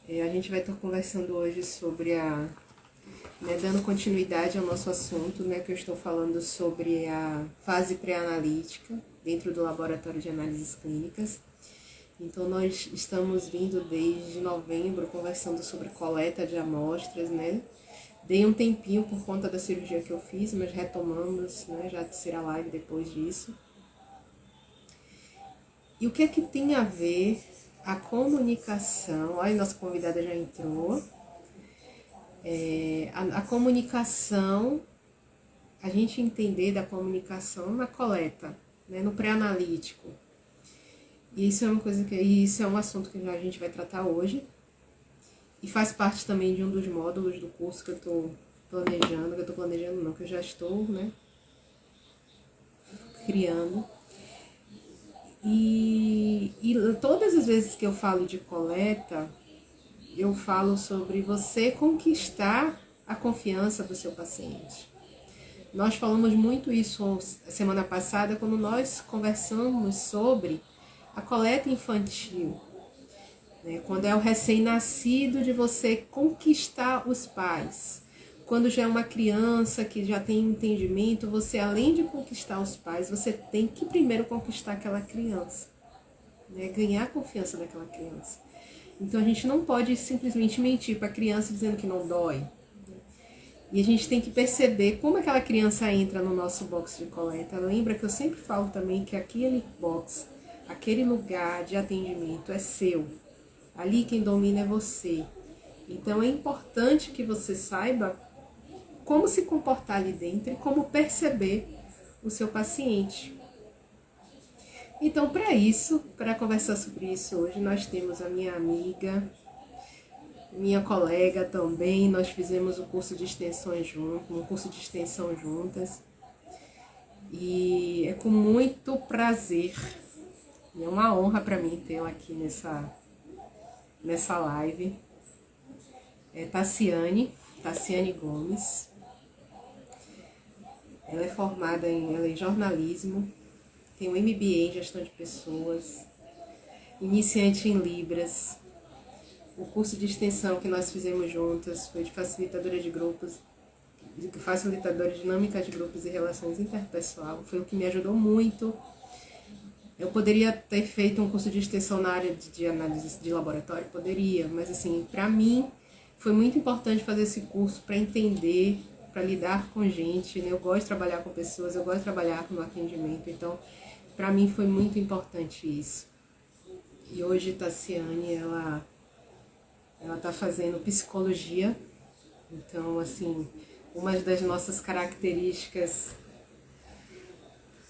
A gente vai estar conversando hoje sobre dando continuidade ao nosso assunto, né, que eu estou falando sobre a fase pré-analítica dentro do laboratório de análises clínicas. Então, nós estamos vindo desde novembro conversando sobre coleta de amostras, né? Dei um tempinho por conta da cirurgia que eu fiz, mas retomamos, né, já a terceira live depois disso. E o que é que tem a ver a comunicação? Olha, nossa convidada já entrou. A comunicação, a gente entender da comunicação na coleta, né, no pré-analítico. E isso é um assunto que a gente vai tratar hoje. E faz parte também de um dos módulos do curso que eu estou planejando, que eu já estou, né, criando. E todas as vezes que eu falo de coleta, eu falo sobre você conquistar a confiança do seu paciente. Nós falamos muito isso semana passada, quando nós conversamos sobre a coleta infantil, né? Quando é o recém-nascido, de você conquistar os pais. Quando já é uma criança que já tem entendimento, você, além de conquistar os pais, você tem que primeiro conquistar aquela criança, né? Ganhar a confiança daquela criança. Então a gente não pode simplesmente mentir para a criança dizendo que não dói. E a gente tem que perceber como aquela criança entra no nosso box de coleta. Lembra que eu sempre falo também que aquele box, aquele lugar de atendimento é seu. Ali quem domina é você. Então é importante que você saiba como se comportar ali dentro e como perceber o seu paciente. Então, para conversar sobre isso hoje, nós temos a minha amiga, minha colega também. Nós fizemos um curso de extensão juntas. E é com muito prazer, e é uma honra para mim tê-la aqui nessa live. É Tassiane Gomes. Ela é formada em jornalismo, tem um MBA em gestão de pessoas, iniciante em Libras. O curso de extensão que nós fizemos juntas foi de facilitadora de grupos, facilitadora dinâmica de grupos e relações interpessoal. Foi o que me ajudou muito. Eu poderia ter feito um curso de extensão na área de análise de laboratório, poderia, mas assim, para mim foi muito importante fazer esse curso para entender, para lidar com gente, né? Eu gosto de trabalhar com pessoas, eu gosto de trabalhar no atendimento, então para mim foi muito importante isso. E hoje Tassiane, ela está fazendo psicologia, então assim, uma das nossas características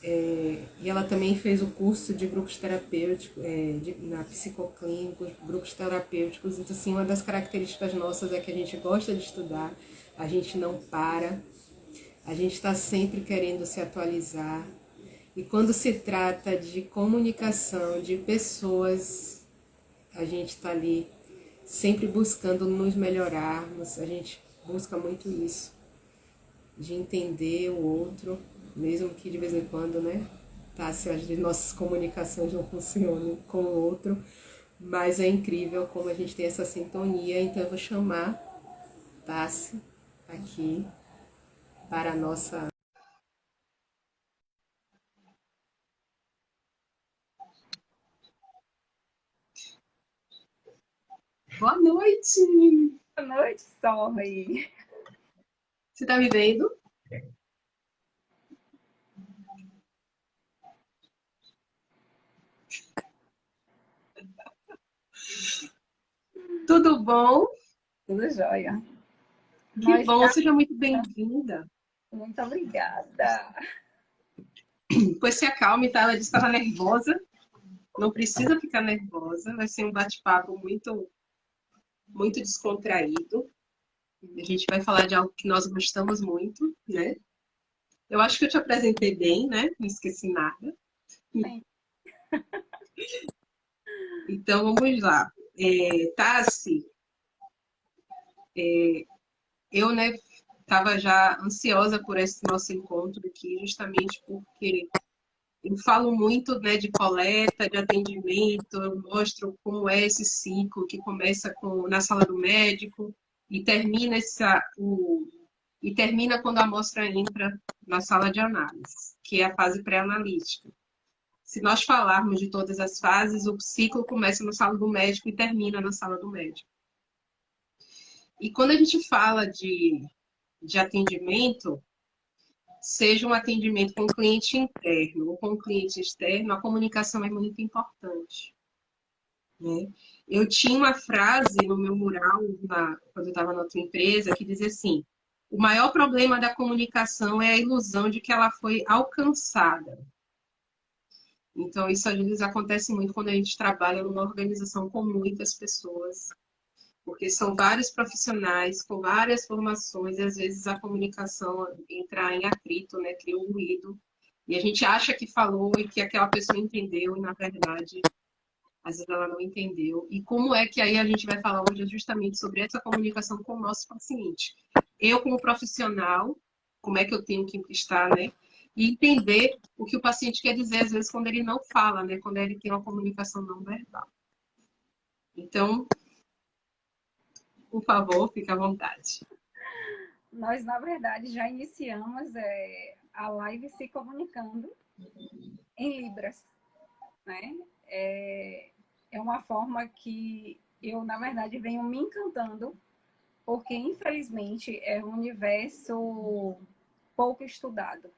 e ela também fez o curso de grupos terapêuticos, na psicoclínicos, grupos terapêuticos. Então, assim, uma das características nossas é que a gente gosta de estudar, a gente não para, a gente está sempre querendo se atualizar. E quando se trata de comunicação, de pessoas, a gente está ali sempre buscando nos melhorarmos, a gente busca muito isso, de entender o outro, mesmo que de vez em quando, né, se as nossas comunicações não funcionam com o outro, mas é incrível como a gente tem essa sintonia. Então eu vou chamar Tassi aqui para a nossa... Boa noite! Boa noite, Sorri. Você está me vendo? Tudo bom? Tudo jóia. Que Nós bom, estamos... seja muito bem-vinda. Muito obrigada. Pois se acalme, tá? Ela disse que estava nervosa. Não precisa ficar nervosa, vai ser um bate-papo muito, muito descontraído. A gente vai falar de algo que nós gostamos muito, né? Eu acho que eu te apresentei bem, né? Não esqueci nada. Sim. Então, vamos lá. Tassi, eu, né, estava já ansiosa por esse nosso encontro aqui, justamente porque Eu falo muito, né, de coleta, de atendimento, eu mostro como é esse ciclo que começa na sala do médico e termina quando a amostra entra na sala de análise, que é a fase pré-analítica. Se nós falarmos de todas as fases, o ciclo começa na sala do médico e termina na sala do médico. E quando a gente fala de atendimento, seja um atendimento com o cliente interno ou com o cliente externo, a comunicação é muito importante, né? Eu tinha uma frase no meu mural, quando eu estava na outra empresa, que dizia assim: o maior problema da comunicação é a ilusão de que ela foi alcançada. Então, isso às vezes acontece muito quando a gente trabalha numa organização com muitas pessoas, porque são vários profissionais com várias formações e às vezes a comunicação entra em atrito, né, cria um ruído. E a gente acha que falou e que aquela pessoa entendeu e na verdade às vezes ela não entendeu. E como é que aí a gente vai falar hoje justamente sobre essa comunicação com o nosso paciente? Eu como profissional, como é que eu tenho que estar, né? E entender o que o paciente quer dizer às vezes quando ele não fala, né? Quando ele tem uma comunicação não verbal. Então, por favor, fique à vontade. Nós, na verdade, já iniciamos a live se comunicando em Libras, né? É uma forma que eu, na verdade, venho me encantando, porque, infelizmente, é um universo pouco estudado.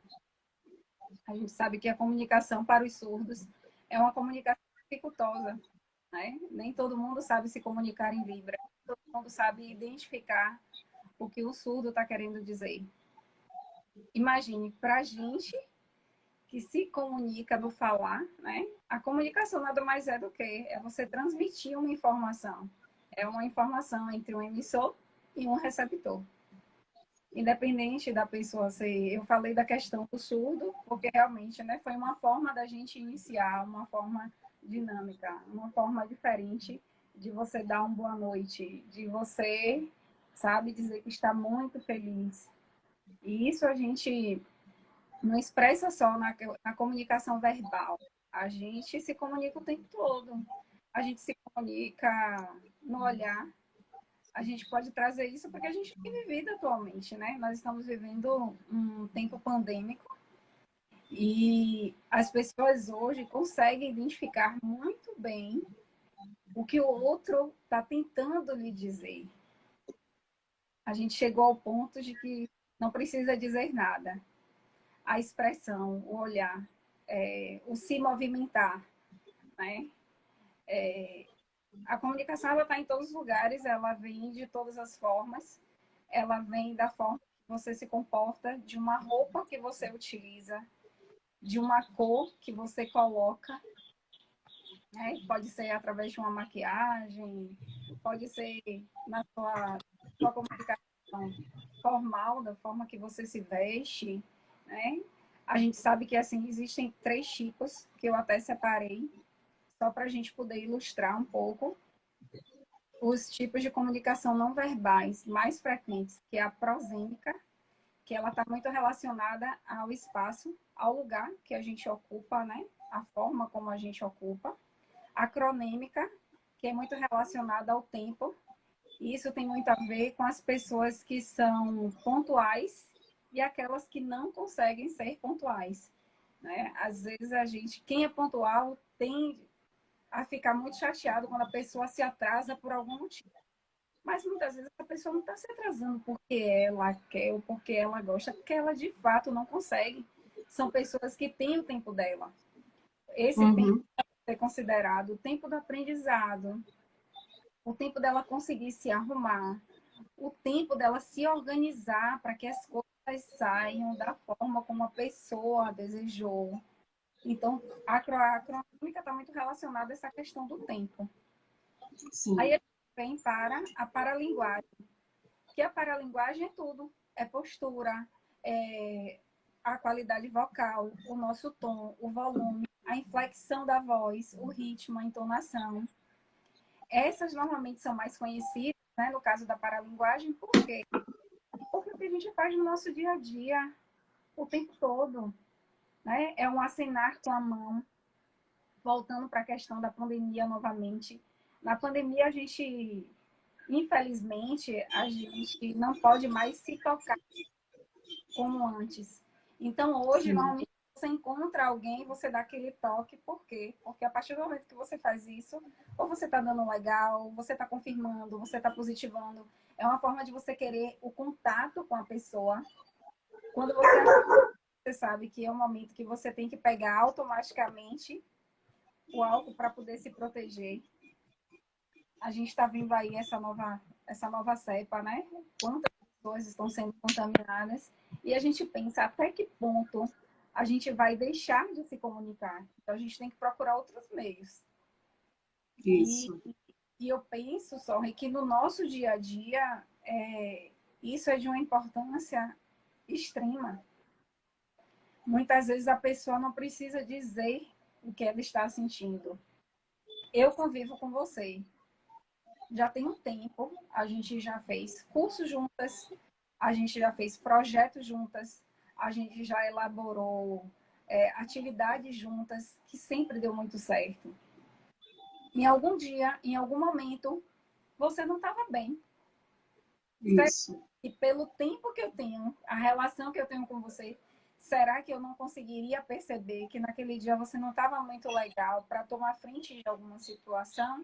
A gente sabe que a comunicação para os surdos é uma comunicação dificultosa, né? Nem todo mundo sabe se comunicar em Libra, todo mundo sabe identificar o que o surdo está querendo dizer. Imagine, para a gente que se comunica no falar, né? A comunicação nada mais é do que é você transmitir uma informação. É uma informação entre um emissor e um receptor. Independente da pessoa ser... Eu falei da questão do surdo, porque realmente, né, foi uma forma da gente iniciar, uma forma dinâmica, uma forma diferente de você dar uma boa noite, de você, sabe, dizer que está muito feliz. E isso a gente não expressa só na comunicação verbal. A gente se comunica o tempo todo. A gente se comunica no olhar. A gente pode trazer isso porque a gente tem vivido atualmente, né? Nós estamos vivendo um tempo pandêmico e as pessoas hoje conseguem identificar muito bem o que o outro está tentando lhe dizer. A gente chegou ao ponto de que não precisa dizer nada. A expressão, o olhar, o se movimentar, né? A comunicação ela está em todos os lugares, ela vem de todas as formas, ela vem da forma que você se comporta, de uma roupa que você utiliza, de uma cor que você coloca, né? Pode ser através de uma maquiagem, pode ser na sua comunicação formal, da forma que você se veste, né? A gente sabe que assim existem 3 tipos que eu até separei, só para a gente poder ilustrar um pouco os tipos de comunicação não verbais mais frequentes, que é a prosêmica, que ela está muito relacionada ao espaço, ao lugar que a gente ocupa, né? A forma como a gente ocupa. A cronêmica, que é muito relacionada ao tempo. E isso tem muito a ver com as pessoas que são pontuais e aquelas que não conseguem ser pontuais, né? Às vezes quem é pontual, tende a ficar muito chateado quando a pessoa se atrasa por algum motivo. Mas muitas vezes a pessoa não está se atrasando porque ela quer ou porque ela gosta, porque ela de fato não consegue. São pessoas que têm o tempo dela. Esse tempo deve ser considerado o tempo do aprendizado, o tempo dela conseguir se arrumar, o tempo dela se organizar para que as coisas saiam da forma como a pessoa desejou. Então, a cronômica está muito relacionada a essa questão do tempo. Sim. Aí a gente vem para a paralinguagem, que a paralinguagem é tudo. É postura, é a qualidade vocal, o nosso tom, o volume, a inflexão da voz, o ritmo, a entonação. Essas normalmente são mais conhecidas, né, no caso da paralinguagem, por quê? Porque é o que a gente faz no nosso dia a dia, o tempo todo. né? É um acenar com a mão, voltando para a questão da pandemia novamente. Na pandemia, infelizmente, a gente não pode mais se tocar como antes. Então, hoje, Sim. normalmente, você encontra alguém, você dá aquele toque. Por quê? Porque a partir do momento que você faz isso, ou você está dando legal, você está confirmando, você está positivando. É uma forma de você querer o contato com a pessoa. Quando você sabe que é um momento que você tem que pegar automaticamente o álcool para poder se proteger. A gente está vendo aí essa nova cepa, né? Quantas pessoas estão sendo contaminadas e a gente pensa até que ponto a gente vai deixar de se comunicar. Então a gente tem que procurar outros meios. E, Isso. e eu penso, só que no nosso dia a dia isso é de uma importância extrema. Muitas vezes a pessoa não precisa dizer o que ela está sentindo. Eu convivo com você. Já tem um tempo, a gente já fez cursos juntas, a gente já fez projetos juntas, a gente já elaborou atividades juntas, que sempre deu muito certo. Em algum dia, em algum momento, você não estava bem. Isso. E pelo tempo que eu tenho, a relação que eu tenho com você, será que eu não conseguiria perceber que naquele dia você não estava muito legal para tomar frente de alguma situação?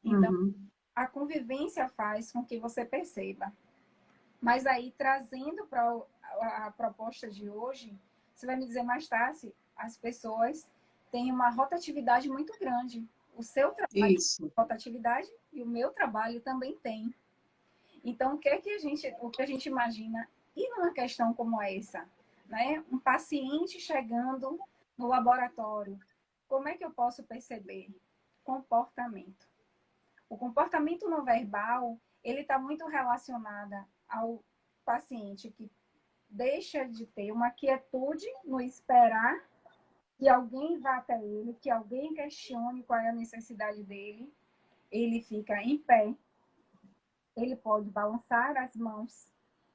Então, Uhum. a convivência faz com que você perceba. Mas aí, trazendo para a proposta de hoje, você vai me dizer mais tarde, as pessoas têm uma rotatividade muito grande. O seu trabalho tem Isso. rotatividade e o meu trabalho também tem. Então, o que a gente imagina e numa questão como essa, né? Um paciente chegando no laboratório, como é que eu posso perceber? Comportamento. O comportamento não verbal, ele está muito relacionado ao paciente que deixa de ter uma quietude no esperar que alguém vá até ele, que alguém questione qual é a necessidade dele. Ele fica em pé, ele pode balançar as mãos,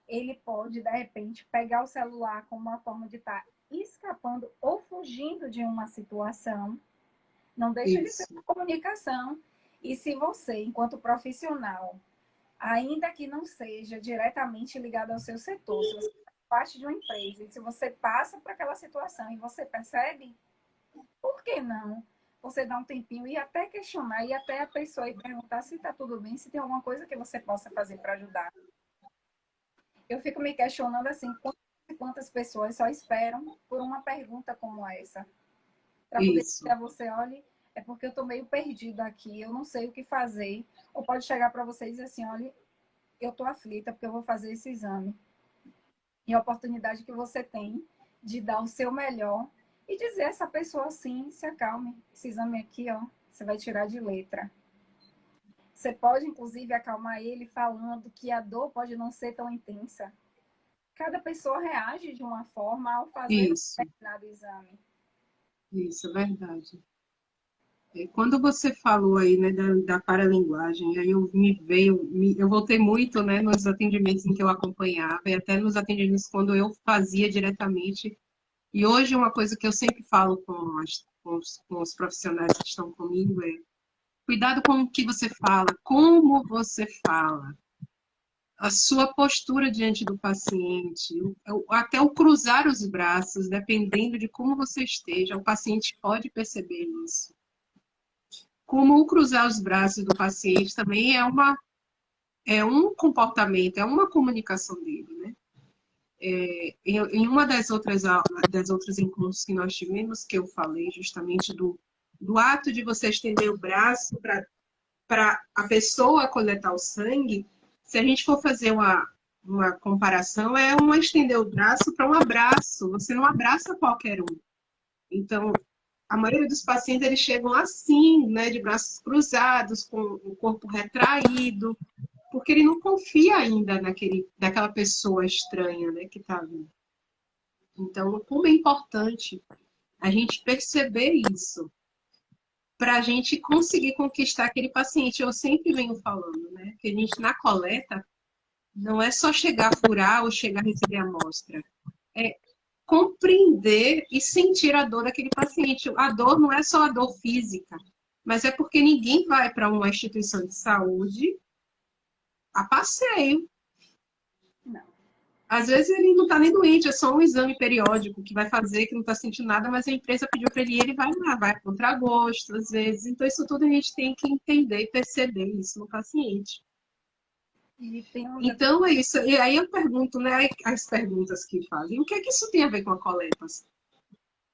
ele pode, de repente, pegar o celular como uma forma de estar escapando ou fugindo de uma situação. Não deixa de ser Isso. uma comunicação. E se você, enquanto profissional, ainda que não seja diretamente ligado ao seu setor, se você faz parte de uma empresa e se você passa por aquela situação e você percebe, por que não? Você dá um tempinho e até questionar, e até a pessoa ir perguntar se está tudo bem, se tem alguma coisa que você possa fazer para ajudar. Eu fico me questionando assim, quantas pessoas só esperam por uma pergunta como essa, para poder dizer Isso. a você, olha, é porque eu estou meio perdido aqui, eu não sei o que fazer. Ou pode chegar para você e dizer assim, olha, eu estou aflita porque eu vou fazer esse exame. E a oportunidade que você tem de dar o seu melhor e dizer a essa pessoa assim, se acalme, esse exame aqui, ó, você vai tirar de letra. Você pode, inclusive, acalmar ele falando que a dor pode não ser tão intensa. Cada pessoa reage de uma forma ao fazer um Isso. determinado exame. Isso, é verdade. Quando você falou aí, né, da paralinguagem, aí eu voltei muito, né, nos atendimentos em que eu acompanhava e até nos atendimentos quando eu fazia diretamente. E hoje uma coisa que eu sempre falo com os profissionais que estão comigo é cuidado com o que você fala, como você fala, a sua postura diante do paciente, até o cruzar os braços, dependendo de como você esteja, o paciente pode perceber isso. Como o cruzar os braços do paciente também é um comportamento, é uma comunicação dele, né? Em uma das outras aulas, das outros encontros que nós tivemos, que eu falei justamente do ato de você estender o braço para a pessoa coletar o sangue, se a gente for fazer uma comparação, é uma estender o braço para um abraço. Você não abraça qualquer um. Então, a maioria dos pacientes eles chegam assim, né, de braços cruzados, com o corpo retraído, porque ele não confia ainda naquela pessoa estranha, né, que está ali. Então, como é importante a gente perceber isso para a gente conseguir conquistar aquele paciente. Eu sempre venho falando, né, que a gente na coleta não é só chegar a furar ou chegar a receber a amostra. É compreender e sentir a dor daquele paciente. A dor não é só a dor física, mas é porque ninguém vai para uma instituição de saúde a passeio. Não. Às vezes ele não está nem doente, é só um exame periódico que vai fazer, que não está sentindo nada, mas a empresa pediu para ele e ele vai lá, vai a contragosto, às vezes. Então, isso tudo a gente tem que entender e perceber isso no paciente. E tem um detalhe. Então, é isso. E aí eu pergunto, né, as perguntas que fazem, o que é que isso tem a ver com a coleta?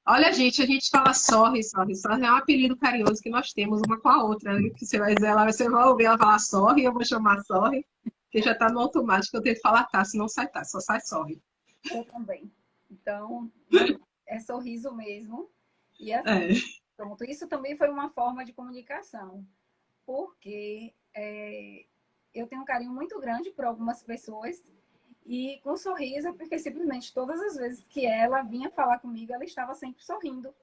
Olha, a gente fala sorre, sorre, sorre. É um apelido carinhoso que nós temos uma com a outra, né? Que você vai dizer, ela, você vai ouvir ela falar sorre, eu vou chamar sorre, porque já está no automático, eu tenho que falar tá, se não sai tá, só sai sorre. Eu também. Então, é sorriso mesmo. E assim, É. pronto, isso também foi uma forma de comunicação, porque eu tenho um carinho muito grande por algumas pessoas e com sorriso, porque simplesmente todas as vezes que ela vinha falar comigo, ela estava sempre sorrindo.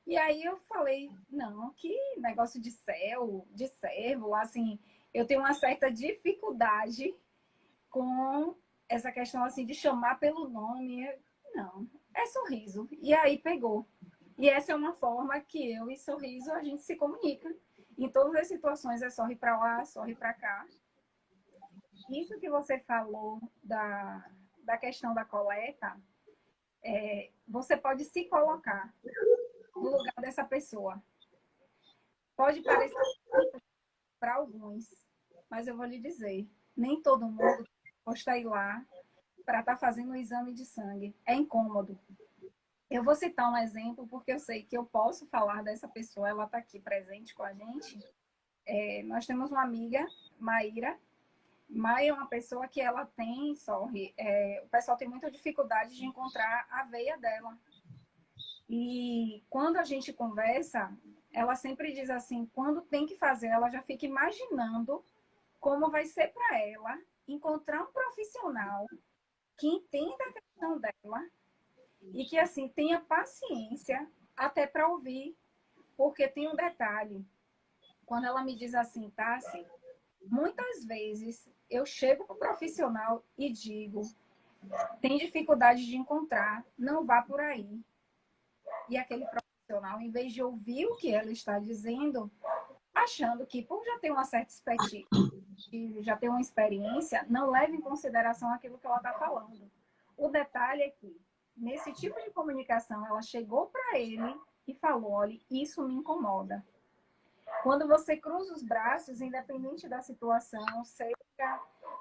E aí eu falei, não, que negócio de céu, de servo, assim, eu tenho uma certa dificuldade com essa questão assim de chamar pelo nome. Não, é sorriso. E aí pegou. E essa é uma forma que eu e sorriso a gente se comunica. Em todas as situações é sorri para lá, sorri para cá. Isso que você falou da questão da coleta, você pode se colocar no lugar dessa pessoa. Pode parecer para alguns, mas eu vou lhe dizer, nem todo mundo gosta de ir lá para estar fazendo um exame de sangue. É incômodo. Eu vou citar um exemplo, porque eu sei que eu posso falar dessa pessoa, ela está aqui presente com a gente. Nós temos uma amiga, Maíra. Maia é uma pessoa que ela tem, sorry, o pessoal tem muita dificuldade de encontrar a veia dela. E quando a gente conversa, ela sempre diz assim, quando tem que fazer, ela já fica imaginando como vai ser para ela encontrar um profissional que entenda a questão dela e que, assim, tenha paciência até para ouvir. Porque tem um detalhe. Quando ela me diz assim, Tassi, muitas vezes eu chego para o profissional e digo, tem dificuldade de encontrar, não vá por aí. E aquele profissional, em vez de ouvir o que ela está dizendo, achando que por já ter uma certa expertise, já ter uma experiência, não leva em consideração aquilo que ela está falando. O detalhe é que, nesse tipo de comunicação, ela chegou para ele e falou, olha, isso me incomoda. Quando você cruza os braços, independente da situação, seja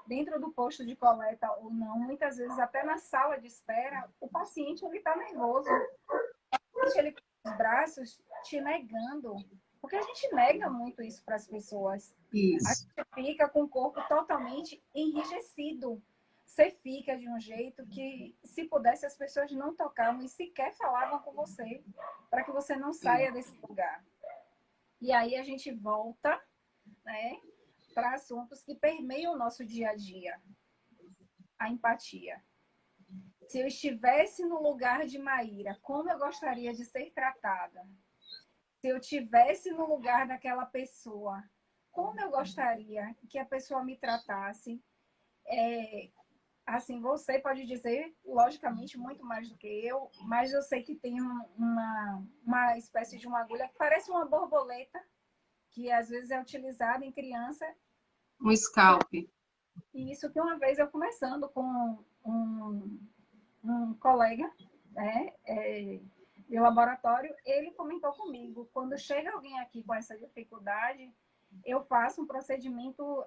dentro do posto de coleta ou não, muitas vezes até na sala de espera, o paciente está nervoso. Ele cruza os braços te negando. Porque a gente nega muito isso para as pessoas. A Isso. gente fica com o corpo totalmente enrijecido. Você fica de um jeito que, se pudesse, as pessoas não tocavam e sequer falavam com você, para que você não saia desse lugar. E aí a gente volta, né, para assuntos que permeiam o nosso dia a dia. A empatia. Se eu estivesse no lugar de Maíra, como eu gostaria de ser tratada? Se eu estivesse no lugar daquela pessoa, como eu gostaria que a pessoa me tratasse? Assim, você pode dizer, logicamente, muito mais do que eu, mas eu sei que tem uma espécie de uma agulha que parece uma borboleta, que às vezes é utilizada em criança. Um scalp. E isso que uma vez eu conversando com um colega, né, de laboratório, ele comentou comigo, quando chega alguém aqui com essa dificuldade, eu faço um procedimento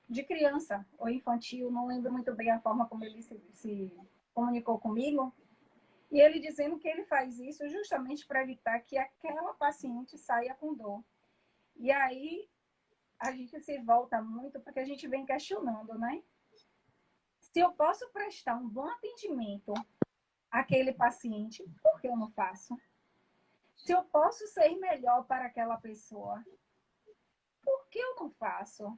de criança ou infantil, não lembro muito bem a forma como ele se comunicou comigo, e ele dizendo que ele faz isso justamente para evitar que aquela paciente saia com dor. E aí a gente se volta muito porque a gente vem questionando, né? Se eu posso prestar um bom atendimento àquele paciente, por que eu não faço? Se eu posso ser melhor para aquela pessoa, por que eu não faço?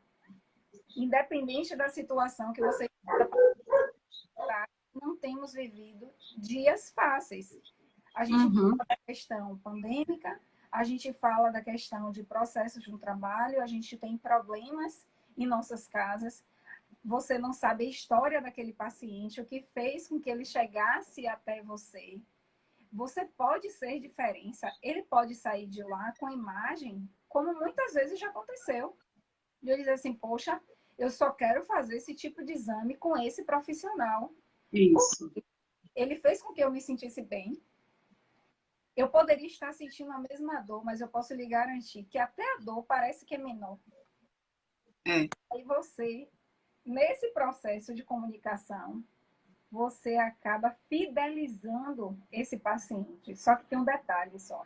Independente da situação que você está, não temos vivido dias fáceis. A gente fala da questão pandêmica, a gente fala da questão de processos no trabalho, a gente tem problemas em nossas casas. você não sabe a história daquele paciente, o que fez com que ele chegasse até você. Você pode ser diferença. Ele pode sair de lá com a imagem, como muitas vezes já aconteceu. De eu dizer assim, poxa, eu só quero fazer esse tipo de exame com esse profissional. Isso. Ele fez com que eu me sentisse bem. Eu poderia estar sentindo a mesma dor, mas eu posso lhe garantir que até a dor parece que é menor. É. Aí você, nesse processo de comunicação, você acaba fidelizando esse paciente. Só que tem um detalhe só.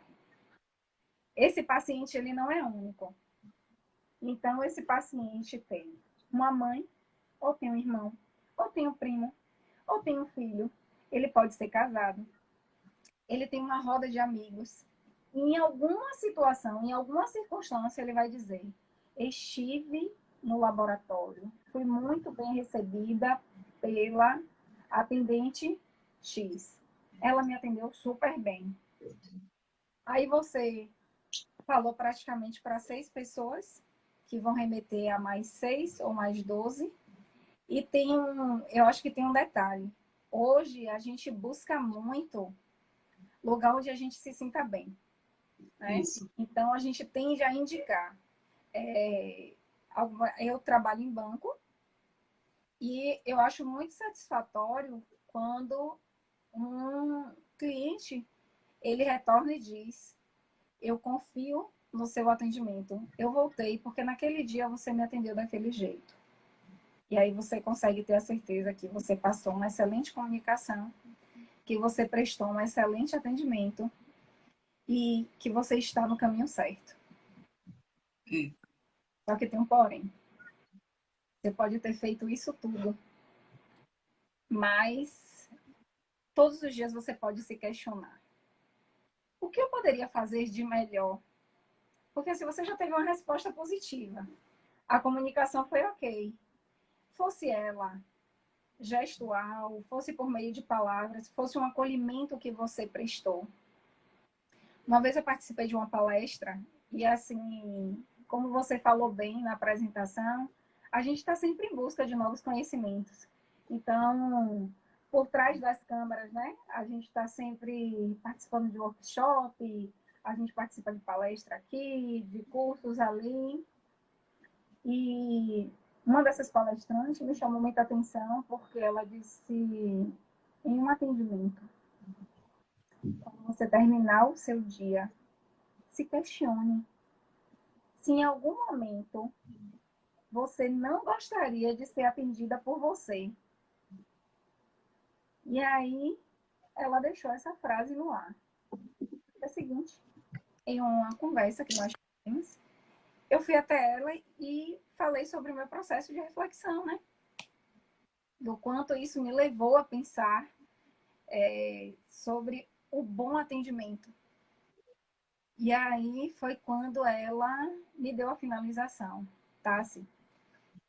Esse paciente, ele não é único. Então, esse paciente tem uma mãe, ou tem um irmão, ou tem um primo, ou tem um filho. Ele pode ser casado. Ele tem uma roda de amigos. E em alguma situação, em alguma circunstância, ele vai dizer: estive no laboratório, fui muito bem recebida pela atendente X. Ela me atendeu super bem. Aí você falou praticamente para 6 pessoas, que vão remeter a mais 6 ou mais 12. E eu acho que tem um detalhe. Hoje a gente busca muito lugar onde a gente se sinta bem. Né? Então a gente tende a indicar. Eu trabalho em banco e eu acho muito satisfatório quando um cliente ele retorna e diz: eu confio no seu atendimento. Eu voltei porque naquele dia você me atendeu daquele jeito. E aí você consegue ter a certeza que você passou uma excelente comunicação, que você prestou um excelente atendimento e que você está no caminho certo. Só que tem um porém. Você pode ter feito isso tudo, mas todos os dias você pode se questionar: o que eu poderia fazer de melhor? Porque se você já teve uma resposta positiva, a comunicação foi ok, fosse ela gestual, fosse por meio de palavras, fosse um acolhimento que você prestou. Uma vez eu participei de uma palestra e, assim, como você falou bem na apresentação, a gente está sempre em busca de novos conhecimentos. Então, por trás das câmeras, né, a gente está sempre participando de workshop, a gente participa de palestra aqui, de cursos ali. E uma dessas palestrantes me chamou muita atenção porque ela disse, em um atendimento: quando você terminar o seu dia, se questione se em algum momento você não gostaria de ser atendida por você. E aí ela deixou essa frase no ar. É o seguinte, em uma conversa que nós tivemos, eu fui até ela e falei sobre o meu processo de reflexão, né? Do quanto isso me levou a pensar sobre o bom atendimento. E aí foi quando ela me deu a finalização, tá? Assim,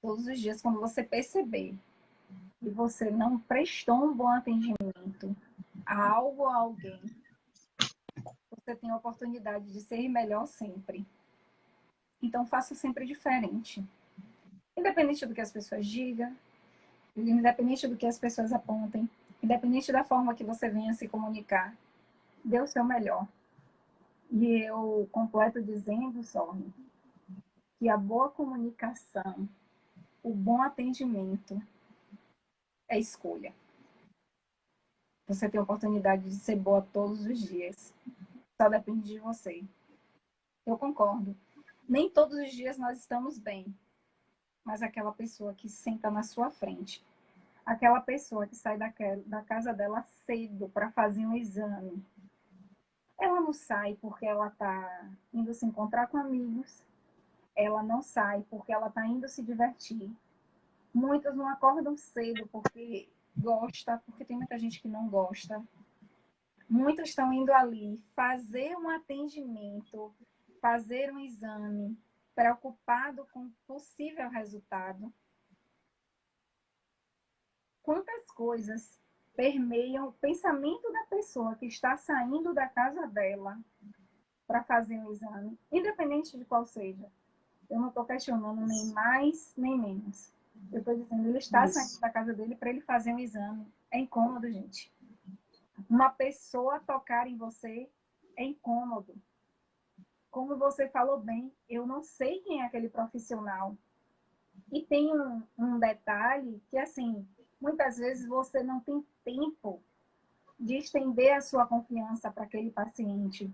todos os dias, quando você perceber que você não prestou um bom atendimento a algo ou a alguém, você tem a oportunidade de ser melhor sempre. Então, faça sempre diferente. Independente do que as pessoas digam, independente do que as pessoas apontem, independente da forma que você venha se comunicar, dê o seu melhor. E eu completo dizendo, só que a boa comunicação, o bom atendimento é escolha. Você tem a oportunidade de ser boa todos os dias. Só depende de você. Eu concordo. Nem todos os dias nós estamos bem. Mas aquela pessoa que senta na sua frente, aquela pessoa que sai da casa dela cedo para fazer um exame, ela não sai porque ela está indo se encontrar com amigos, ela não sai porque ela está indo se divertir. Muitos não acordam cedo porque gosta, porque tem muita gente que não gosta. Muitos estão indo ali fazer um atendimento, fazer um exame, preocupado com o possível resultado. Quantas coisas permeiam o pensamento da pessoa que está saindo da casa dela para fazer um exame, independente de qual seja. Eu não estou questionando nem mais nem menos. Eu estou dizendo, ele está saindo Isso. da casa dele para ele fazer um exame. É incômodo, gente. Uma pessoa tocar em você é incômodo. Como você falou bem, eu não sei quem é aquele profissional. E tem um detalhe que, assim, muitas vezes você não tem tempo de estender a sua confiança para aquele paciente.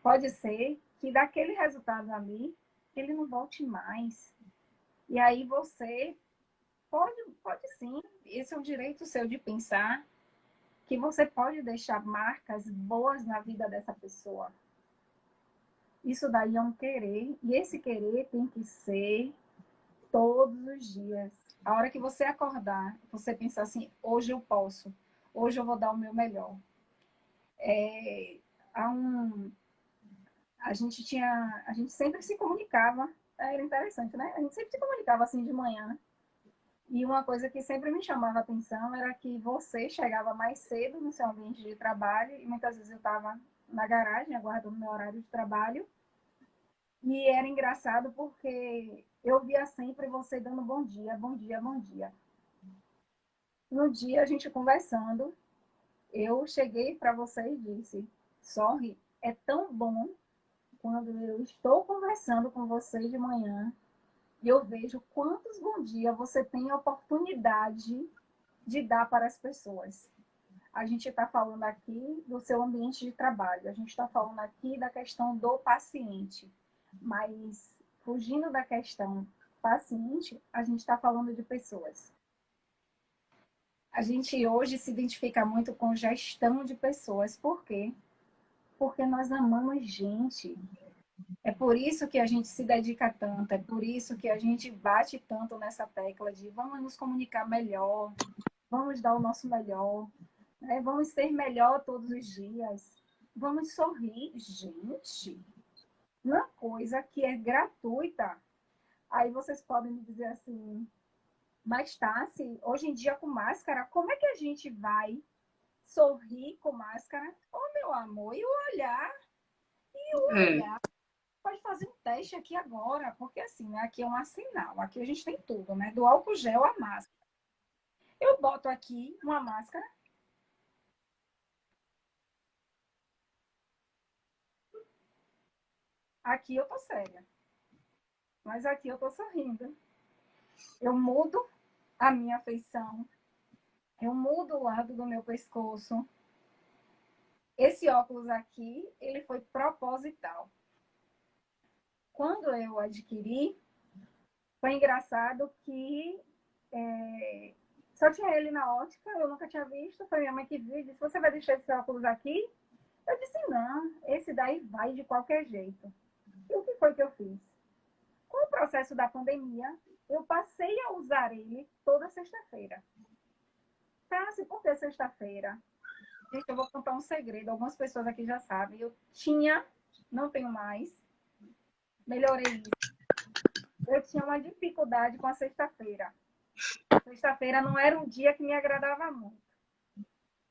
Pode ser que daquele resultado ali, ele não volte mais. E aí você pode sim, esse é um direito seu de pensar que você pode deixar marcas boas na vida dessa pessoa. Isso daí é um querer, e esse querer tem que ser todos os dias. A hora que você acordar, você pensar assim, hoje eu posso, hoje eu vou dar o meu melhor. Há um, a gente sempre se comunicava, era interessante, né? A gente sempre se comunicava assim de manhã. E uma coisa que sempre me chamava a atenção era que você chegava mais cedo no seu ambiente de trabalho, e muitas vezes eu estava na garagem, aguardando meu horário de trabalho, e era engraçado porque eu via sempre você dando bom dia, bom dia, bom dia. No dia, a gente conversando, eu cheguei para você e disse, sorry, é tão bom quando eu estou conversando com você de manhã e eu vejo quantos bom dia você tem a oportunidade de dar para as pessoas. A gente está falando aqui do seu ambiente de trabalho, a gente está falando aqui da questão do paciente, mas fugindo da questão paciente, a gente está falando de pessoas. A gente hoje se identifica muito com gestão de pessoas. Por quê? Porque nós amamos gente. É por isso que a gente se dedica tanto, é por isso que a gente bate tanto nessa tecla de vamos nos comunicar melhor, vamos dar o nosso melhor, né? Vamos ser melhor todos os dias, vamos sorrir. Gente, uma coisa que é gratuita. Aí vocês podem me dizer assim, mas Tassi, hoje em dia com máscara, como é que a gente vai sorrir com máscara? Oh, meu amor, e o olhar? E o É, olhar? Pode fazer um teste aqui agora, porque assim, né, aqui é um arsenal, aqui a gente tem tudo, né? Do álcool gel à máscara. Eu boto aqui uma máscara, aqui eu tô séria, mas aqui eu tô sorrindo. Eu mudo a minha feição, eu mudo o lado do meu pescoço. Esse óculos aqui, ele foi proposital. Quando eu adquiri, foi engraçado que só tinha ele na ótica, eu nunca tinha visto. Foi minha mãe que viu e disse: Você vai deixar esse óculos aqui? Eu disse: Não, esse daí vai de qualquer jeito. E o que foi que eu fiz? Com o processo da pandemia, eu passei a usar ele toda sexta-feira. Tassi, por que sexta-feira? Gente, eu vou contar um segredo. Algumas pessoas aqui já sabem. Eu tinha, não tenho mais, melhorei isso. Eu tinha uma dificuldade com a sexta-feira. Sexta-feira não era um dia que me agradava muito.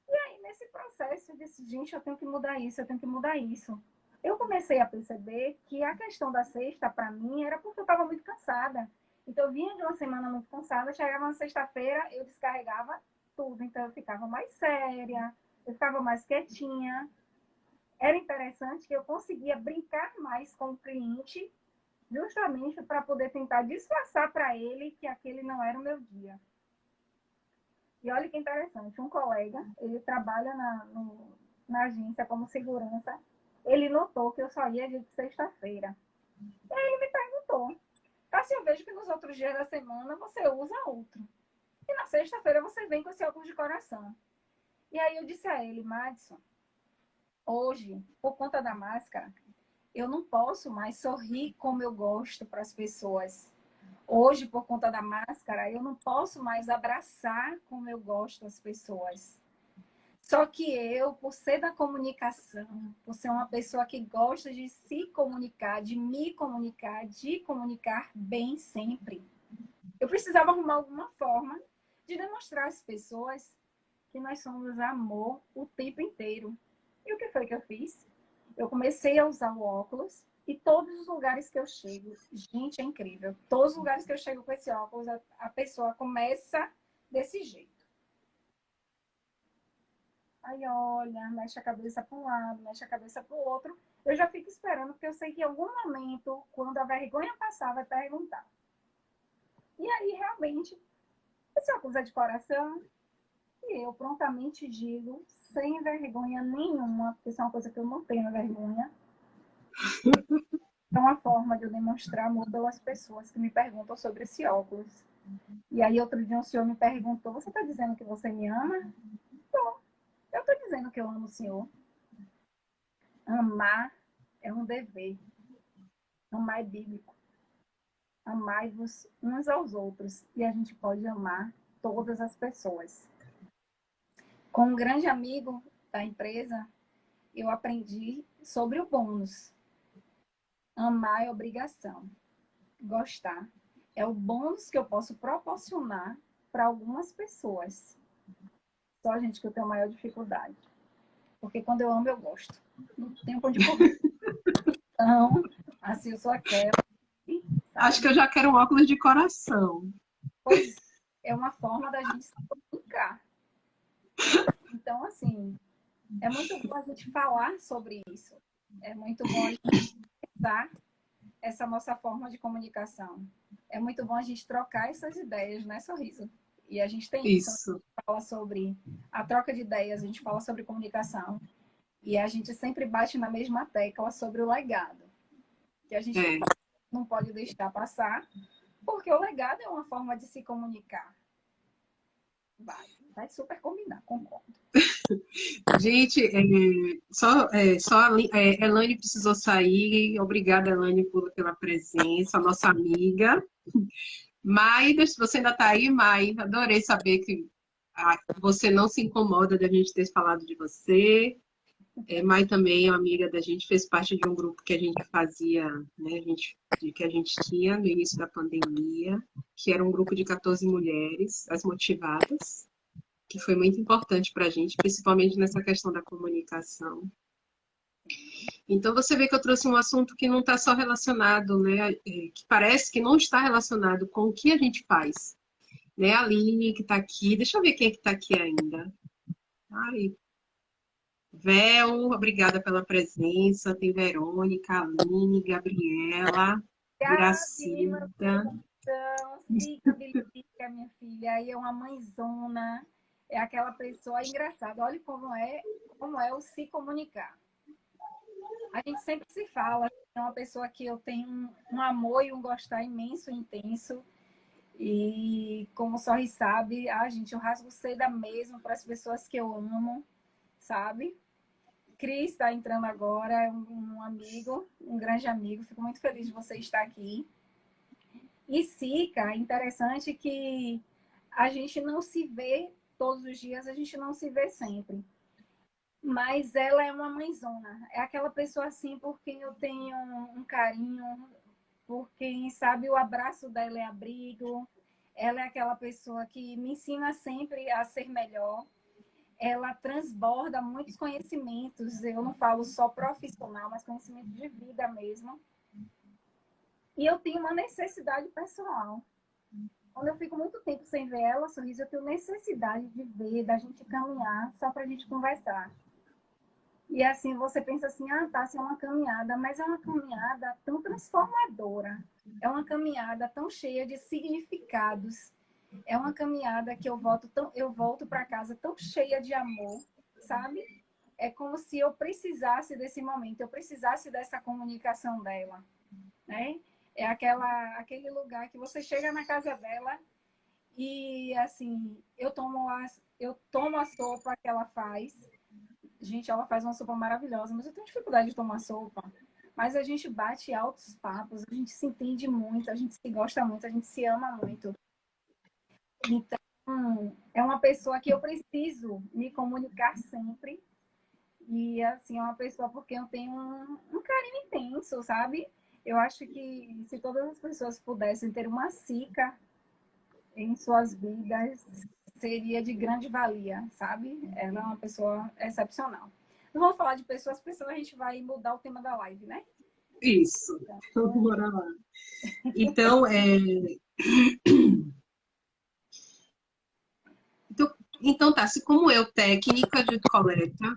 E aí, nesse processo, eu disse, gente, eu tenho que mudar isso, eu tenho que mudar isso. Eu comecei a perceber que a questão da sexta, para mim, era porque eu estava muito cansada. Então, eu vinha de uma semana muito cansada, chegava na sexta-feira, eu descarregava tudo. Então, eu ficava mais séria, eu ficava mais quietinha. Era interessante que eu conseguia brincar mais com o cliente, justamente para poder tentar disfarçar para ele que aquele não era o meu dia. E olha que interessante, um colega, ele trabalha na agência como segurança, ele notou que eu só ia de sexta-feira. E aí ele me perguntou, assim, eu vejo que nos outros dias da semana você usa outro. E na sexta-feira você vem com esse óculos de coração. E aí eu disse a ele, Madison, hoje, por conta da máscara, eu não posso mais sorrir como eu gosto para as pessoas. Hoje, por conta da máscara, eu não posso mais abraçar como eu gosto as pessoas. Só que eu, por ser da comunicação, por ser uma pessoa que gosta de se comunicar, de me comunicar, de comunicar bem sempre, eu precisava arrumar alguma forma de demonstrar às pessoas que nós somos amor o tempo inteiro. E o que foi que eu fiz? Eu comecei a usar o óculos E todos os lugares que eu chego, gente, é incrível. Todos os lugares que eu chego com esse óculos, a pessoa começa desse jeito. Aí olha, mexe a cabeça para um lado, mexe a cabeça para o outro. Eu já fico esperando, porque eu sei que em algum momento, quando a vergonha passar, vai perguntar. E aí, realmente, esse óculos é de coração. E eu prontamente digo, sem vergonha nenhuma, porque isso é uma coisa que eu não tenho vergonha. É uma forma de eu demonstrar amor pelas pessoas que me perguntam sobre esse óculos. E aí, outro dia, um senhor me perguntou, você está dizendo que você me ama? Eu estou dizendo que eu amo o senhor. Amar é um dever. Amar é bíblico. Amai-vos uns aos outros. E a gente pode amar todas as pessoas. Com um grande amigo da empresa, eu aprendi sobre o bônus. Amar é obrigação. Gostar é o bônus que eu posso proporcionar para algumas pessoas. Só a gente que eu tenho maior dificuldade. Porque quando eu amo, eu gosto. Não tenho onde correr. Então, assim, eu sou aquela. Acho que eu já quero um óculos de coração. Pois é uma forma da gente se comunicar. Então, assim, é muito bom a gente falar sobre isso. É muito bom a gente pensar essa nossa forma de comunicação. É muito bom a gente trocar essas ideias, né, Sorriso? E a gente tem isso. Isso. A gente fala sobre a troca de ideias, a gente fala sobre comunicação. E a gente sempre bate na mesma tecla sobre o legado. Que a gente É. não pode deixar passar, porque o legado é uma forma de se comunicar. Vai super combinar, concordo. Gente, Elaine precisou sair. Obrigada, Elaine, pela presença, nossa amiga. Maida, se você ainda está aí, Maida, adorei saber que você não se incomoda da gente ter falado de você. Mai também é uma amiga da gente, fez parte de um grupo que a gente fazia, né, que a gente tinha no início da pandemia, que era um grupo de 14 mulheres, as motivadas, que foi muito importante para a gente, principalmente nessa questão da comunicação. Então você vê que eu trouxe um assunto que não está só relacionado, né, que parece que não está relacionado com o que a gente faz. Né, a Aline, que está aqui, deixa eu ver quem é que está aqui ainda. Ai, Vel, obrigada pela presença. Tem Verônica, Aline, Gabriela, Gabi, meu Gracilda. coração, Sica, Bilica, minha filha, aí é uma mãezona, é aquela pessoa engraçada. Olha como é o se comunicar. A gente sempre se fala, é uma pessoa que eu tenho um amor e um gostar imenso, intenso. E como o Sorri sabe, gente, eu rasgo seda mesmo para as pessoas que eu amo, sabe? Cris está entrando agora, é um amigo, um grande amigo. Fico muito feliz de você estar aqui. E Sica, interessante que a gente não se vê todos os dias, a gente não se vê sempre. Mas ela é uma mãezona. É aquela pessoa assim por quem eu tenho um carinho, por quem sabe o abraço dela é abrigo. Ela é aquela pessoa que me ensina sempre a ser melhor. Ela transborda muitos conhecimentos. Eu não falo só profissional, mas conhecimento de vida mesmo. E eu tenho uma necessidade pessoal. Quando eu fico muito tempo sem ver ela, Sorriso, eu tenho necessidade de ver, da gente caminhar, só para a gente conversar. E assim, você pensa assim, tá, assim, é uma caminhada, mas é uma caminhada tão transformadora. É uma caminhada tão cheia de significados. É uma caminhada que eu volto para casa tão cheia de amor, sabe? É como se eu precisasse desse momento, eu precisasse dessa comunicação dela, né? É aquele lugar que você chega na casa dela e, assim, eu tomo a sopa que ela faz. Gente, ela faz uma sopa maravilhosa, mas eu tenho dificuldade de tomar sopa. Mas a gente bate altos papos, a gente se entende muito, a gente se gosta muito, a gente se ama muito. Então, é uma pessoa que eu preciso me comunicar sempre. E, assim, é uma pessoa porque eu tenho um carinho intenso, sabe? Eu acho que se todas as pessoas pudessem ter uma Sica em suas vidas, seria de grande valia, sabe? Ela é uma pessoa excepcional. Não vamos falar de pessoas, porque senão a gente vai mudar o tema da live, né? Isso, eu vou morar lá. Então, então tá, se como eu, técnica de coleta,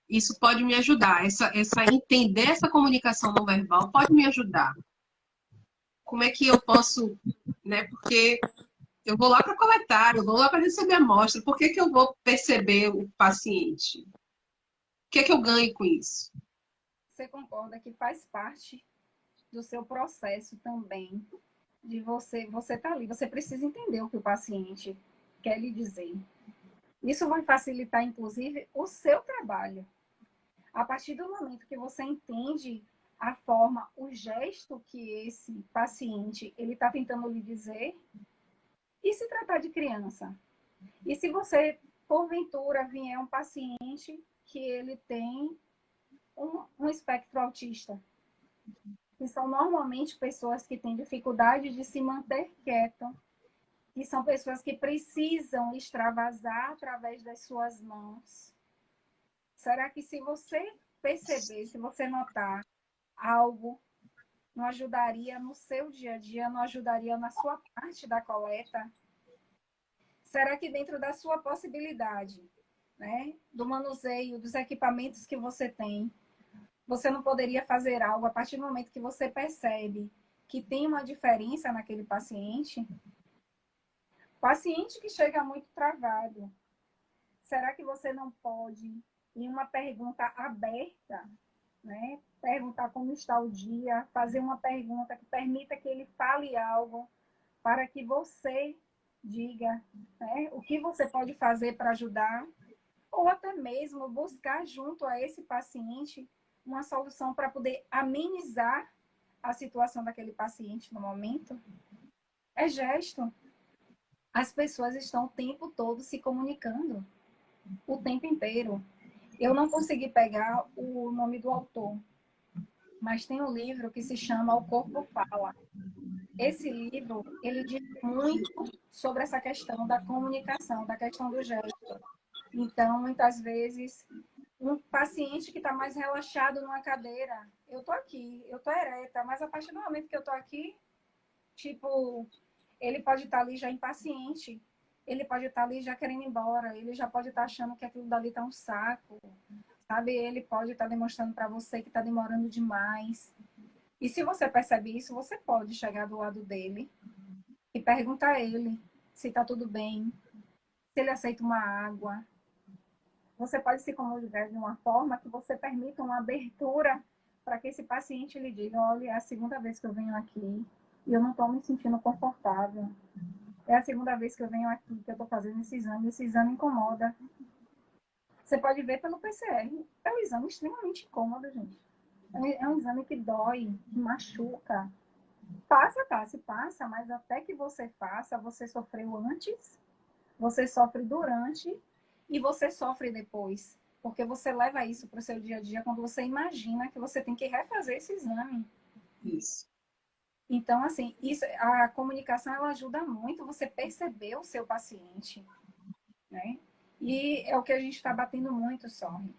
isso pode me ajudar. Entender essa comunicação não verbal pode me ajudar. Como é que eu posso, né? Porque eu vou lá para coletar, eu vou lá para receber a amostra. Por que que eu vou perceber o paciente? O que é que eu ganho com isso? Você concorda que faz parte do seu processo também, de você tá ali, você precisa entender o que o paciente quer lhe dizer. Isso vai facilitar, inclusive, o seu trabalho. A partir do momento que você entende a forma, o gesto que esse paciente ele está tentando lhe dizer, e se tratar de criança? E se você, porventura, vier um paciente que ele tem um espectro autista, que são normalmente pessoas que têm dificuldade de se manter quieto, que são pessoas que precisam extravasar através das suas mãos. Será que se você perceber, se você notar algo, não ajudaria no seu dia a dia, não ajudaria na sua parte da coleta? Será que dentro da sua possibilidade, né, do manuseio, dos equipamentos que você tem, você não poderia fazer algo a partir do momento que você percebe que tem uma diferença naquele paciente? Paciente que chega muito travado, será que você não pode, em uma pergunta aberta, né, perguntar como está o dia, fazer uma pergunta que permita que ele fale algo para que você diga, né, o que você pode fazer para ajudar, ou até mesmo buscar junto a esse paciente uma solução para poder amenizar a situação daquele paciente no momento? É gesto. As pessoas estão o tempo todo se comunicando, o tempo inteiro. Eu não consegui pegar o nome do autor, mas tem um livro que se chama O Corpo Fala. Esse livro, ele diz muito sobre essa questão da comunicação, da questão do gesto. Então, muitas vezes, um paciente que está mais relaxado numa cadeira, eu tô aqui, eu tô ereta, mas a partir do momento que eu tô aqui, tipo, ele pode estar ali já impaciente, ele pode estar ali já querendo ir embora, ele já pode estar achando que aquilo dali tá um saco, sabe? Ele pode estar demonstrando para você que está demorando demais. E se você percebe isso, você pode chegar do lado dele e perguntar a ele se está tudo bem, se ele aceita uma água. Você pode se comunicar de uma forma que você permita uma abertura para que esse paciente lhe diga: olha, é a segunda vez que eu venho aqui e eu não estou me sentindo confortável. É a segunda vez que eu venho aqui, que eu estou fazendo esse exame incomoda. Você pode ver pelo PCR. É um exame extremamente incômodo, gente. É um exame que dói, que machuca. Passa, mas até que você faça, você sofreu antes, você sofre durante e você sofre depois. Porque você leva isso para o seu dia a dia quando você imagina que você tem que refazer esse exame. Isso. Então, assim, a comunicação ela ajuda muito você perceber o seu paciente, né? E é o que a gente está batendo muito, Sorry.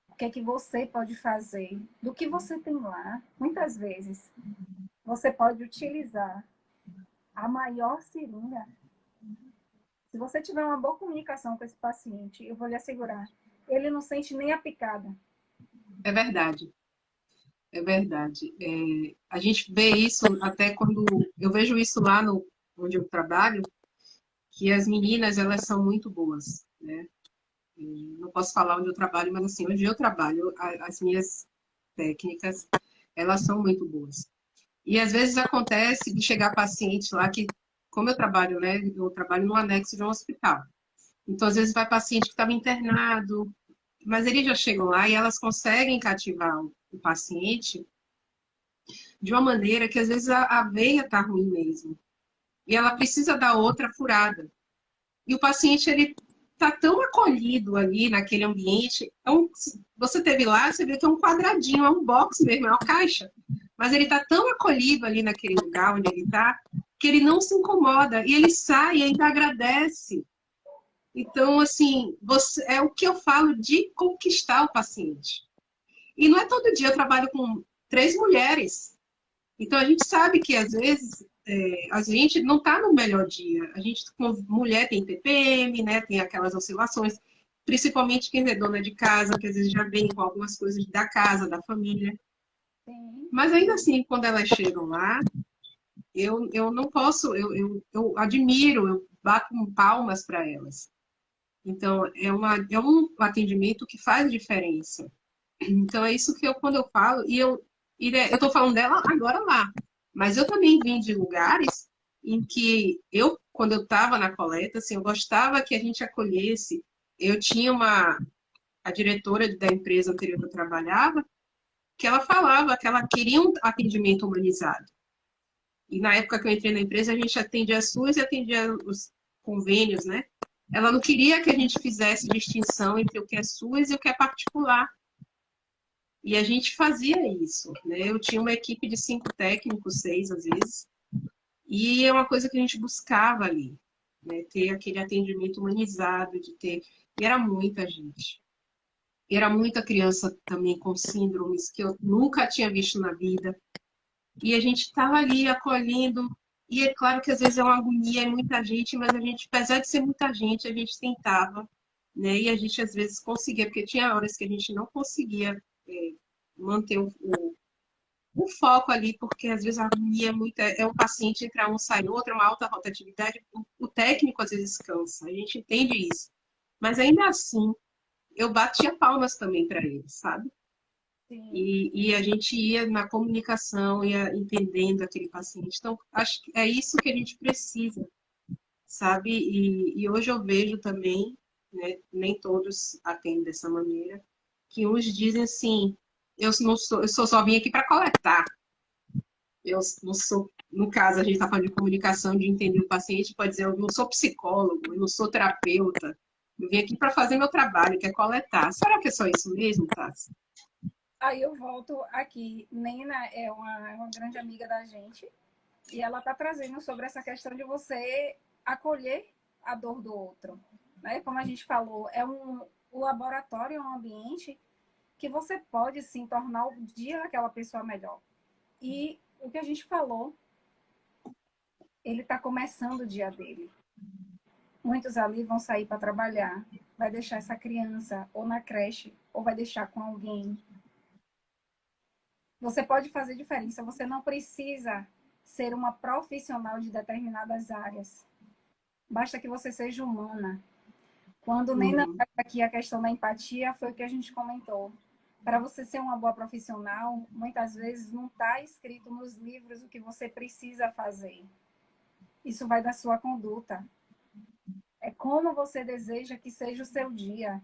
O que é que você pode fazer? Do que você tem lá, muitas vezes, você pode utilizar a maior seringa. Se você tiver uma boa comunicação com esse paciente, eu vou lhe assegurar, ele não sente nem a picada. É verdade. É verdade. A gente vê isso até quando eu vejo isso lá no onde eu trabalho, que as meninas elas são muito boas, né? Não posso falar onde eu trabalho, mas assim, onde eu trabalho, as minhas técnicas, elas são muito boas. E às vezes acontece de chegar paciente lá que, como eu trabalho, né? Eu trabalho no anexo de um hospital. Então, às vezes vai paciente que estava internado, mas eles já chegam lá e elas conseguem cativar o paciente de uma maneira que às vezes a veia está ruim mesmo. E ela precisa dar outra furada. E o paciente, ele está tão acolhido ali naquele ambiente. Você teve lá, você vê que é um quadradinho, é um box mesmo, é uma caixa. Mas ele está tão acolhido ali naquele lugar onde ele está, que ele não se incomoda. E ele sai e ainda agradece. Então, assim, é o que eu falo de conquistar o paciente. E não é todo dia eu trabalho com 3 mulheres. Então, a gente sabe que, às vezes, a gente não está no melhor dia. A gente, como mulher, tem TPM, né? Tem aquelas oscilações, principalmente quem é dona de casa, que às vezes já vem com algumas coisas da casa, da família. Sim. Mas ainda assim, quando elas chegam lá, eu não posso, eu admiro, eu bato palmas para elas. Então, é um atendimento que faz diferença. Então, é isso que quando eu falo, eu estou falando dela agora lá, mas eu também vim de lugares em que quando eu estava na coleta, assim, eu gostava que a gente acolhesse. Eu tinha a diretora da empresa anterior que eu trabalhava, que ela falava que ela queria um atendimento humanizado. E na época que eu entrei na empresa, a gente atendia a SUS e atendia os convênios, né? Ela não queria que a gente fizesse distinção entre o que é SUS e o que é particular. E a gente fazia isso, né? Eu tinha uma equipe de 5 técnicos, 6 às vezes, e é uma coisa que a gente buscava ali, né? Ter aquele atendimento humanizado, de ter. E era muita gente. E era muita criança também com síndromes que eu nunca tinha visto na vida. E a gente estava ali acolhendo. E é claro que às vezes é uma agonia, é muita gente, mas a gente, apesar de ser muita gente, a gente tentava, né? E a gente às vezes conseguia, porque tinha horas que a gente não conseguia manter o foco ali, porque às vezes a agonia é muito. É um paciente entrar um, sai outro, é uma alta rotatividade. O técnico às vezes cansa, a gente entende isso. Mas ainda assim, eu batia palmas também para ele, sabe? Sim. E a gente ia na comunicação, ia entendendo aquele paciente. Então, acho que é isso que a gente precisa, sabe? E hoje eu vejo também, né, nem todos atendem dessa maneira, que uns dizem assim, eu só vim aqui para coletar. Eu não sou, no caso, a gente está falando de comunicação, de entender o paciente, pode dizer, eu não sou psicólogo, eu não sou terapeuta, eu vim aqui para fazer meu trabalho, que é coletar. Será que é só isso mesmo, Tassi? Aí eu volto aqui. Nena é uma grande amiga da gente e ela está trazendo sobre essa questão de você acolher a dor do outro. Né? Como a gente falou, o laboratório é um ambiente que você pode, sim, tornar o dia daquela pessoa melhor. E o que a gente falou, ele está começando o dia dele. Muitos ali vão sair para trabalhar, vai deixar essa criança ou na creche, ou vai deixar com alguém. Você pode fazer diferença, você não precisa ser uma profissional de determinadas áreas. Basta que você seja humana. Quando nem Uhum. aqui a questão da empatia foi o que a gente comentou. Para você ser uma boa profissional, muitas vezes não está escrito nos livros o que você precisa fazer. Isso vai da sua conduta. É como você deseja que seja o seu dia.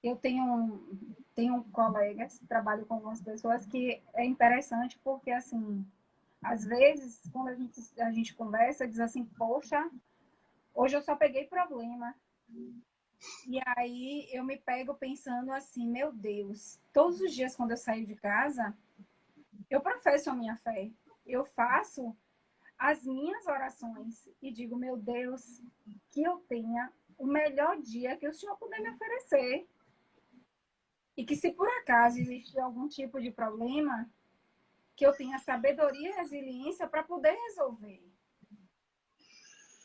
Eu tenho colegas, trabalho com algumas pessoas que é interessante porque, assim, às vezes, quando a gente conversa, diz assim, poxa, hoje eu só peguei problema. E aí eu me pego pensando assim, meu Deus, todos os dias quando eu saio de casa, eu professo a minha fé. Eu faço as minhas orações e digo, meu Deus, que eu tenha o melhor dia que o Senhor puder me oferecer. E que se por acaso existir algum tipo de problema, que eu tenha sabedoria e resiliência para poder resolver.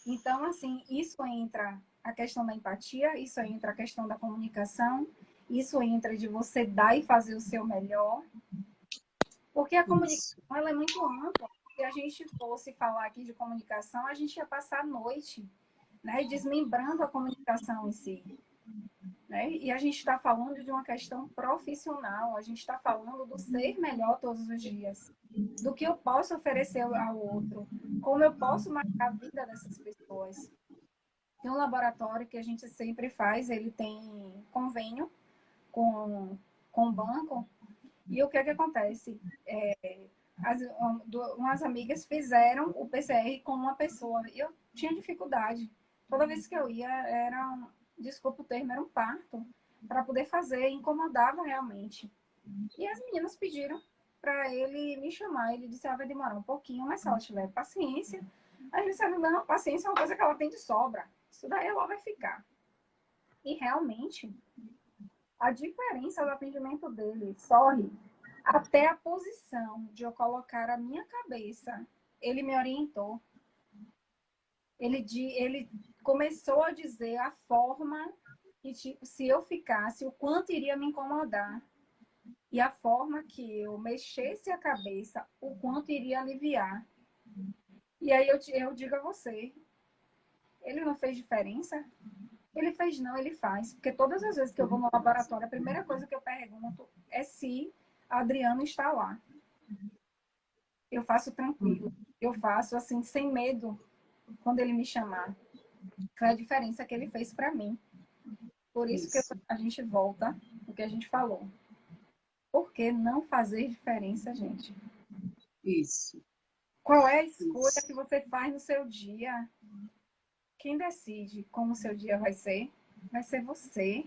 Então, assim, isso entra a questão da empatia, isso entra a questão da comunicação, isso entra de você dar e fazer o seu melhor, porque a Isso. comunicação ela é muito ampla. Se a gente fosse falar aqui de comunicação, a gente ia passar a noite, né, desmembrando a comunicação em si. Né? E a gente está falando de uma questão profissional, a gente está falando do ser melhor todos os dias, do que eu posso oferecer ao outro, como eu posso marcar a vida dessas pessoas. Tem um laboratório que a gente sempre faz, ele tem convênio com o banco, e o que é que acontece? Umas amigas fizeram o PCR com uma pessoa, e eu tinha dificuldade. Toda vez que eu ia, desculpa o termo, era um parto, para poder fazer, incomodava realmente. E as meninas pediram para ele me chamar. Ele disse, vai demorar um pouquinho, mas se ela tiver paciência. Aí ele disse, não, paciência é uma coisa que ela tem de sobra. Isso daí ela vai ficar. E realmente, a diferença do atendimento dele, sorry, Até a posição de eu colocar a minha cabeça, ele me orientou. Ele começou a dizer a forma que, tipo, se eu ficasse, o quanto iria me incomodar. E a forma que eu mexesse a cabeça, o quanto iria aliviar. E aí eu digo a você, ele não fez diferença? Ele fez não, ele faz. Porque todas as vezes que eu vou no laboratório, a primeira coisa que eu pergunto é se Adriano está lá. Eu faço tranquilo. Eu faço assim, sem medo, quando ele me chamar. Foi a diferença que ele fez para mim. Por isso que Isso, a gente volta no que a gente falou. Por que não fazer diferença, gente? isso, Qual é a escolha isso. que você faz no seu dia? Quem decide como o seu dia vai ser? Vai ser você.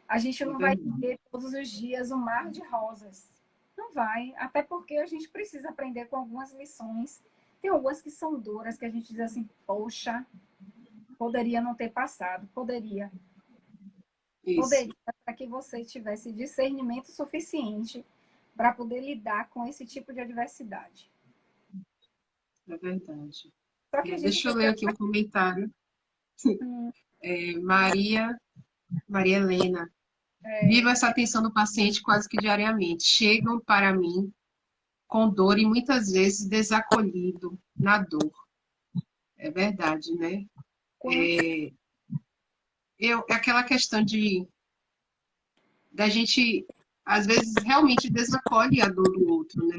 A gente É não vai verdade. ter todos os dias um mar de rosas. Não vai. Até porque a gente precisa aprender com algumas lições. Tem algumas que são duras, que a gente diz assim, poxa, poderia não ter passado. Poderia. Isso, Poderia, para que você tivesse discernimento suficiente para poder lidar com esse tipo de adversidade. é verdade. Só que a gente Deixa eu ler fica. aqui um comentário. Maria, Maria Helena. Vivo essa atenção do paciente quase que diariamente. Chegam para mim com dor e muitas vezes desacolhido na dor. É verdade, né? É aquela questão da gente, às vezes, realmente desacolhe a dor do outro, né?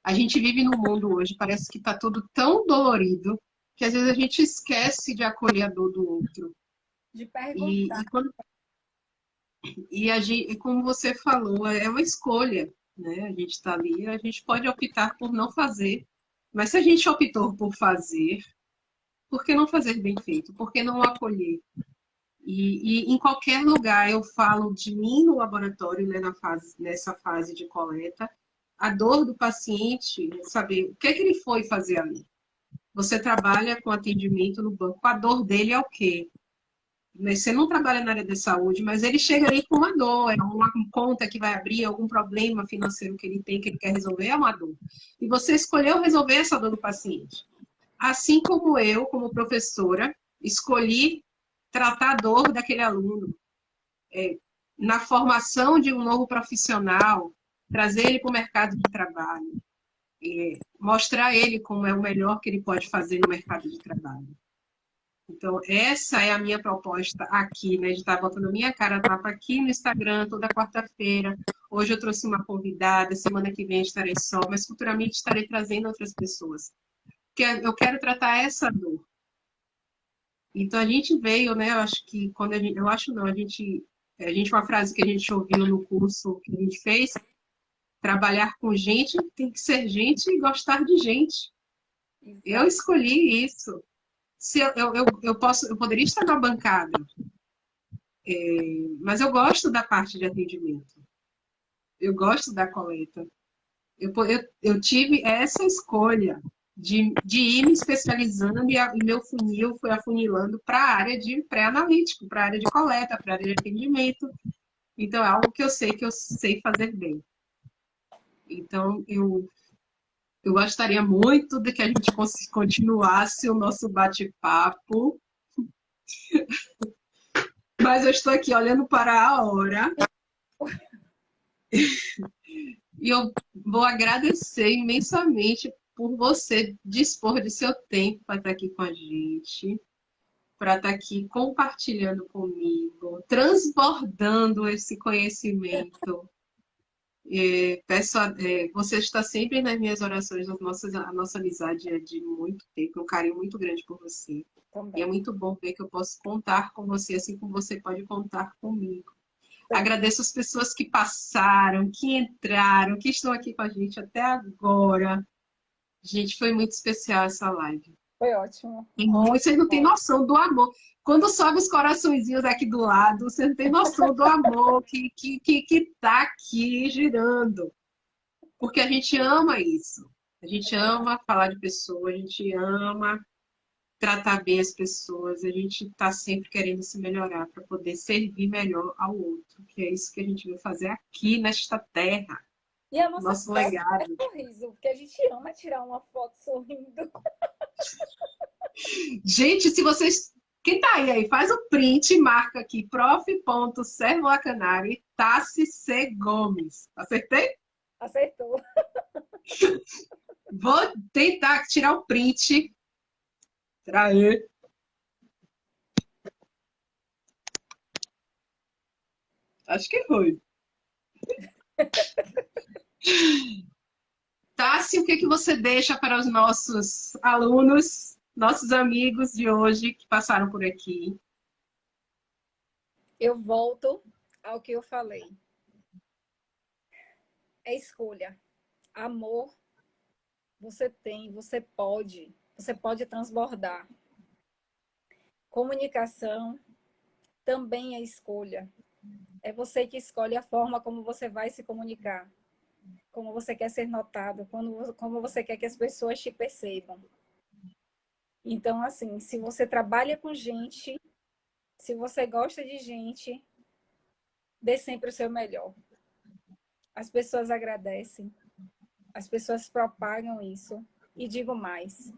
A gente vive no mundo hoje, parece que está tudo tão dolorido que às vezes a gente esquece de acolher a dor do outro. De E, perguntar. e, quando, e como você falou, é uma escolha, né? A gente está ali, a gente pode optar por não fazer, mas se a gente optou por fazer, por que não fazer bem feito? Por que não acolher? E em qualquer lugar eu falo de mim no laboratório, né, nessa fase de coleta, a dor do paciente, saber o que é que ele foi fazer ali. Você trabalha com atendimento no banco, a dor dele é o quê? Você não trabalha na área de saúde, mas ele chega ali com uma dor, é uma conta que vai abrir, algum problema financeiro que ele tem, que ele quer resolver, é uma dor. E você escolheu resolver essa dor do paciente. Assim como eu, como professora, escolhi tratar a dor daquele aluno na formação de um novo profissional, trazer ele para o mercado de trabalho, mostrar ele como é o melhor que ele pode fazer no mercado de trabalho. Então, essa é a minha proposta aqui, né, de estar botando a minha cara a tapa aqui no Instagram toda quarta-feira. Hoje eu trouxe uma convidada, semana que vem estarei só, mas futuramente estarei trazendo outras pessoas. Porque eu quero tratar essa dor. Então a gente veio, né? Eu acho que quando a gente, eu acho não, uma frase que a gente ouviu no curso que a gente fez, trabalhar com gente tem que ser gente e gostar de gente. Eu Exato. escolhi isso. Se eu poderia estar na bancada, mas eu gosto da parte de atendimento. Eu gosto da coleta. Eu tive essa escolha de ir me especializando e meu funil foi afunilando para a área de pré-analítico, para a área de coleta, para a área de atendimento. Então, é algo que eu sei fazer bem. Então, eu gostaria muito de que a gente continuasse o nosso bate-papo, mas eu estou aqui olhando para a hora e eu vou agradecer imensamente por você dispor de seu tempo para estar aqui com a gente, para estar aqui compartilhando comigo, transbordando esse conhecimento. Você está sempre nas minhas orações, a nossa amizade é de muito tempo, um carinho muito grande por você. E é Também. muito bom ver que eu posso contar com você, assim como você pode contar comigo. Agradeço as pessoas que passaram, que entraram, que estão aqui com a gente até agora. Gente, foi muito especial essa live. Foi ótimo. Vocês não têm noção do amor. Quando sobe os coraçõezinhos aqui do lado, você não tem noção do amor que tá aqui girando. Porque a gente ama isso. A gente ama falar de pessoas, a gente ama tratar bem as pessoas, a gente está sempre querendo se melhorar para poder servir melhor ao outro, que é isso que a gente veio fazer aqui nesta terra, E a nossa nosso foto é legado. sorriso, porque a gente ama tirar uma foto sorrindo. Gente, se vocês. Quem tá aí, faz o print e marca aqui, prof.servoacanari Tassi C. Gomes. Acertei? Acertou. Vou tentar tirar o print. Será aí? Acho que foi. Tassi, o que que você deixa para os nossos alunos, nossos amigos de hoje que passaram por aqui? Eu volto ao que eu falei. É escolha. Amor, você tem, você pode transbordar. Comunicação também é escolha. É você que escolhe a forma como você vai se comunicar, como você quer ser notado, como você quer que as pessoas te percebam. Então, assim, se você trabalha com gente, se você gosta de gente, dê sempre o seu melhor. As pessoas agradecem, as pessoas propagam isso. E digo mais,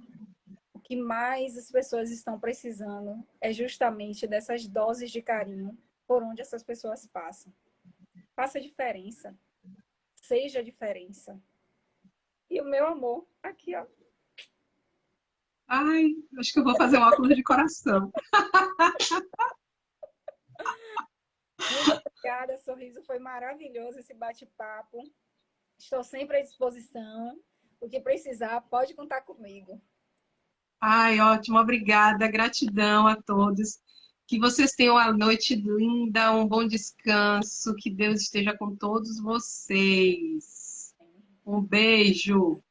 o que mais as pessoas estão precisando é justamente dessas doses de carinho por onde essas pessoas passam. Faça a diferença. Seja a diferença. E o meu amor, aqui, ó. Ai, acho que eu vou fazer um óculos de coração. Muito obrigada, Sorriso. Foi maravilhoso esse bate-papo. Estou sempre à disposição. O que precisar, pode contar comigo. Ai, ótimo, obrigada, gratidão a todos. Que vocês tenham uma noite linda, um bom descanso, que Deus esteja com todos vocês. Um beijo.